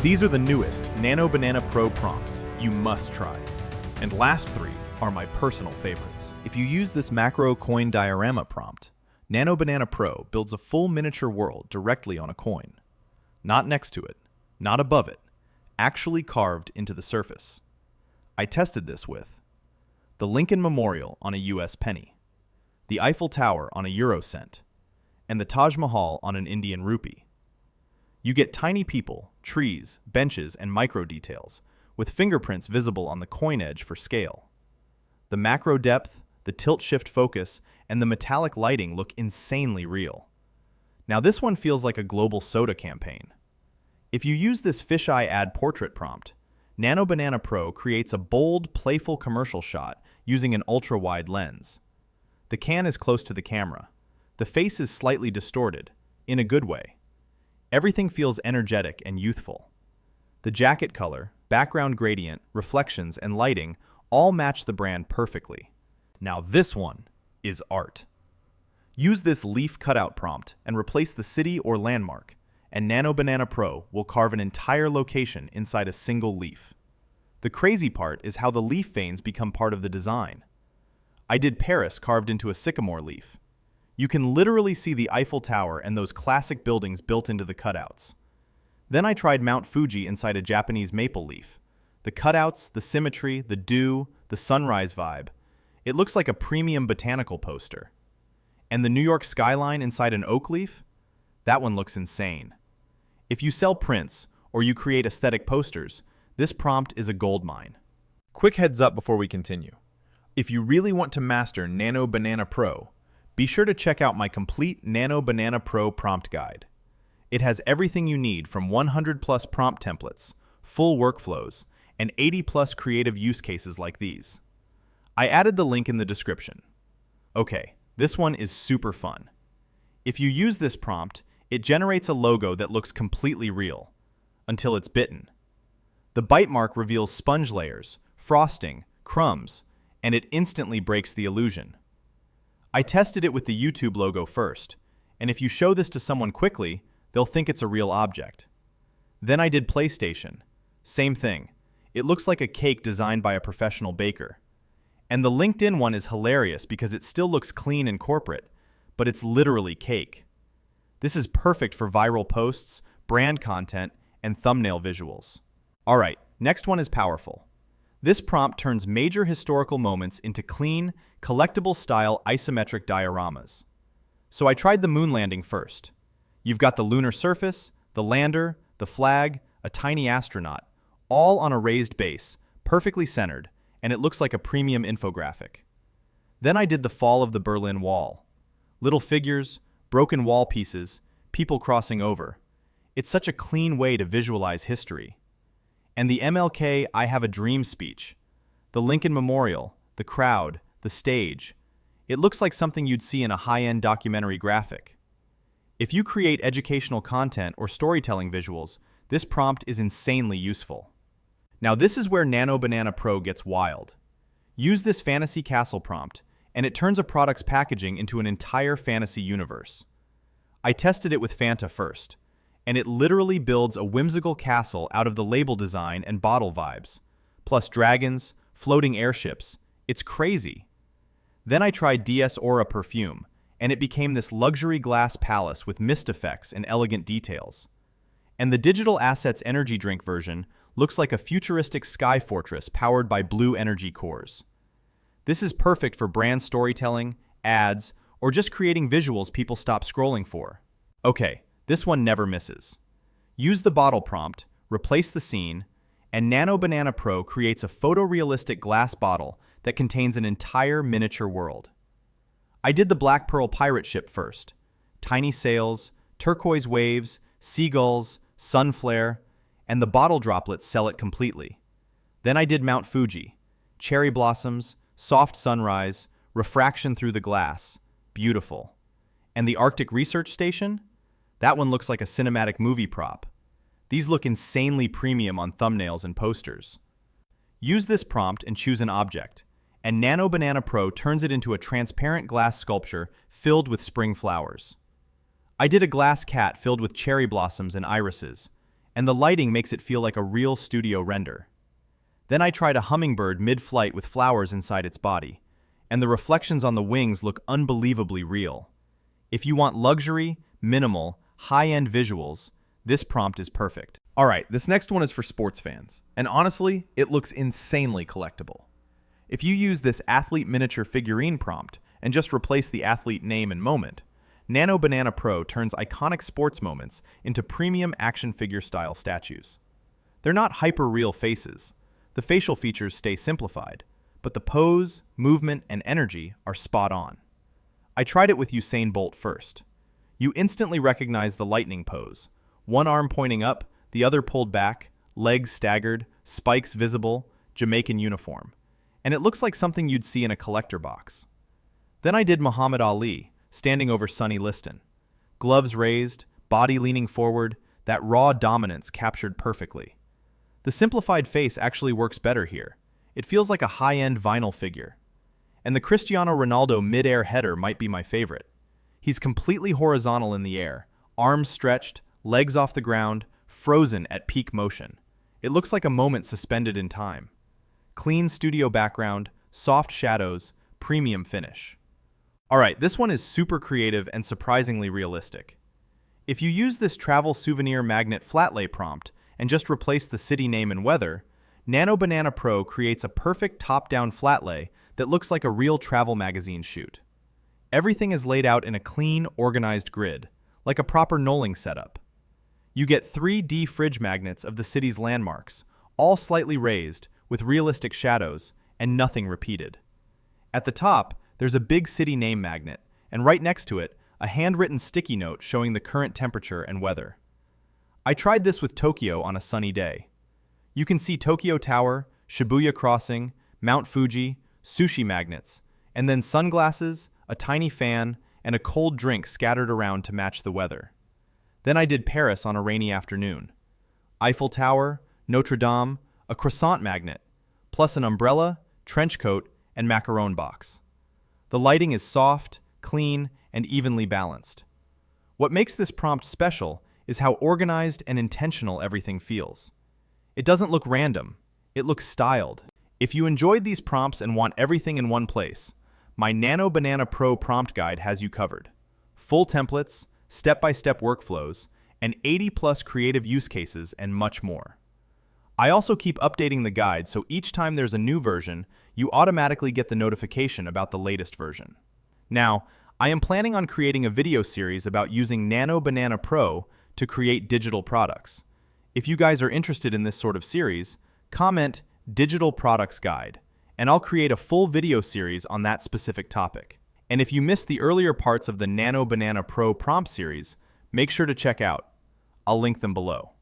These are the newest Nano Banana Pro Prompts you must try. And last three are my personal favorites. If you use this macro coin diorama prompt, Nano Banana Pro builds a full miniature world directly on a coin. Not next to it, not above it, actually carved into the surface. I tested this with the Lincoln Memorial on a US penny, the Eiffel Tower on a Euro cent, and the Taj Mahal on an Indian rupee. You get tiny people, trees, benches, and micro details, with fingerprints visible on the coin edge for scale. The macro depth, the tilt-shift focus, and the metallic lighting look insanely real. Now this one feels like a global soda campaign. If you use this fisheye ad portrait prompt, Nano Banana Pro creates a bold, playful commercial shot using an ultra-wide lens. The can is close to the camera. The face is slightly distorted, in a good way. Everything feels energetic and youthful. The jacket color, background gradient, reflections, and lighting all match the brand perfectly. Now this one is art. Use this leaf cutout prompt and replace the city or landmark, and Nano Banana Pro will carve an entire location inside a single leaf. The crazy part is how the leaf veins become part of the design. I did Paris carved into a sycamore leaf. You can literally see the Eiffel Tower and those classic buildings built into the cutouts. Then I tried Mount Fuji inside a Japanese maple leaf. The cutouts, the symmetry, the dew, the sunrise vibe. It looks like a premium botanical poster. And the New York skyline inside an oak leaf? That one looks insane. If you sell prints or you create aesthetic posters, this prompt is a goldmine. Quick heads up before we continue. If you really want to master Nano Banana Pro, be sure to check out my complete Nano Banana Pro Prompt Guide. It has everything you need from 100+ prompt templates, full workflows, and 80+ creative use cases like these. I added the link in the description. Okay, this one is super fun. If you use this prompt, it generates a logo that looks completely real, until it's bitten. The bite mark reveals sponge layers, frosting, crumbs, and it instantly breaks the illusion. I tested it with the YouTube logo first, and if you show this to someone quickly, they'll think it's a real object. Then I did PlayStation. Same thing. It looks like a cake designed by a professional baker. And the LinkedIn one is hilarious because it still looks clean and corporate, but it's literally cake. This is perfect for viral posts, brand content, and thumbnail visuals. Alright, next one is powerful. This prompt turns major historical moments into clean, collectible-style isometric dioramas. So I tried the moon landing first. You've got the lunar surface, the lander, the flag, a tiny astronaut, all on a raised base, perfectly centered, and it looks like a premium infographic. Then I did the fall of the Berlin Wall. Little figures, broken wall pieces, people crossing over. It's such a clean way to visualize history. And the MLK I Have a Dream speech, the Lincoln Memorial, the crowd, the stage. It looks like something you'd see in a high-end documentary graphic. If you create educational content or storytelling visuals, this prompt is insanely useful. Now this is where Nano Banana Pro gets wild. Use this fantasy castle prompt, and it turns a product's packaging into an entire fantasy universe. I tested it with Fanta first, and it literally builds a whimsical castle out of the label design and bottle vibes, plus dragons, floating airships. It's crazy. Then I tried DS Aura perfume, and it became this luxury glass palace with mist effects and elegant details. And the Digital Assets energy drink version looks like a futuristic sky fortress powered by blue energy cores. This is perfect for brand storytelling, ads, or just creating visuals people stop scrolling for. Okay, this one never misses. Use the bottle prompt, replace the scene, and Nano Banana Pro creates a photorealistic glass bottle that contains an entire miniature world. I did the Black Pearl pirate ship first. Tiny sails, turquoise waves, seagulls, sun flare, and the bottle droplets sell it completely. Then I did Mount Fuji. Cherry blossoms, soft sunrise, refraction through the glass. Beautiful. And the Arctic Research Station? That one looks like a cinematic movie prop. These look insanely premium on thumbnails and posters. Use this prompt and choose an object, and Nano Banana Pro turns it into a transparent glass sculpture filled with spring flowers. I did a glass cat filled with cherry blossoms and irises, and the lighting makes it feel like a real studio render. Then I tried a hummingbird mid-flight with flowers inside its body, and the reflections on the wings look unbelievably real. If you want luxury, minimal, high-end visuals, this prompt is perfect. Alright, this next one is for sports fans, and honestly, it looks insanely collectible. If you use this athlete miniature figurine prompt and just replace the athlete name and moment, Nano Banana Pro turns iconic sports moments into premium action figure style statues. They're not hyper-real faces. The facial features stay simplified, but the pose, movement, and energy are spot on. I tried it with Usain Bolt first. You instantly recognize the lightning pose. One arm pointing up, the other pulled back, legs staggered, spikes visible, Jamaican uniform. And it looks like something you'd see in a collector box. Then I did Muhammad Ali, standing over Sonny Liston. Gloves raised, body leaning forward, that raw dominance captured perfectly. The simplified face actually works better here. It feels like a high-end vinyl figure. And the Cristiano Ronaldo mid-air header might be my favorite. He's completely horizontal in the air, arms stretched, legs off the ground, frozen at peak motion. It looks like a moment suspended in time. Clean studio background, soft shadows, premium finish. Alright, this one is super creative and surprisingly realistic. If you use this travel souvenir magnet flat lay prompt and just replace the city name and weather, Nano Banana Pro creates a perfect top-down flat lay that looks like a real travel magazine shoot. Everything is laid out in a clean, organized grid, like a proper knolling setup. You get 3D fridge magnets of the city's landmarks, all slightly raised, with realistic shadows, and nothing repeated. At the top, there's a big city name magnet, and right next to it, a handwritten sticky note showing the current temperature and weather. I tried this with Tokyo on a sunny day. You can see Tokyo Tower, Shibuya Crossing, Mount Fuji, sushi magnets, and then sunglasses, a tiny fan, and a cold drink scattered around to match the weather. Then I did Paris on a rainy afternoon. Eiffel Tower, Notre Dame, a croissant magnet, plus an umbrella, trench coat, and macaron box. The lighting is soft, clean, and evenly balanced. What makes this prompt special is how organized and intentional everything feels. It doesn't look random, it looks styled. If you enjoyed these prompts and want everything in one place, my Nano Banana Pro Prompt Guide has you covered. Full templates, step-by-step workflows, and 80+ creative use cases, and much more. I also keep updating the guide so each time there's a new version, you automatically get the notification about the latest version. Now, I am planning on creating a video series about using Nano Banana Pro to create digital products. If you guys are interested in this sort of series, comment Digital Products Guide, and I'll create a full video series on that specific topic. And if you missed the earlier parts of the Nano Banana Pro Prompt series, make sure to check out. I'll link them below.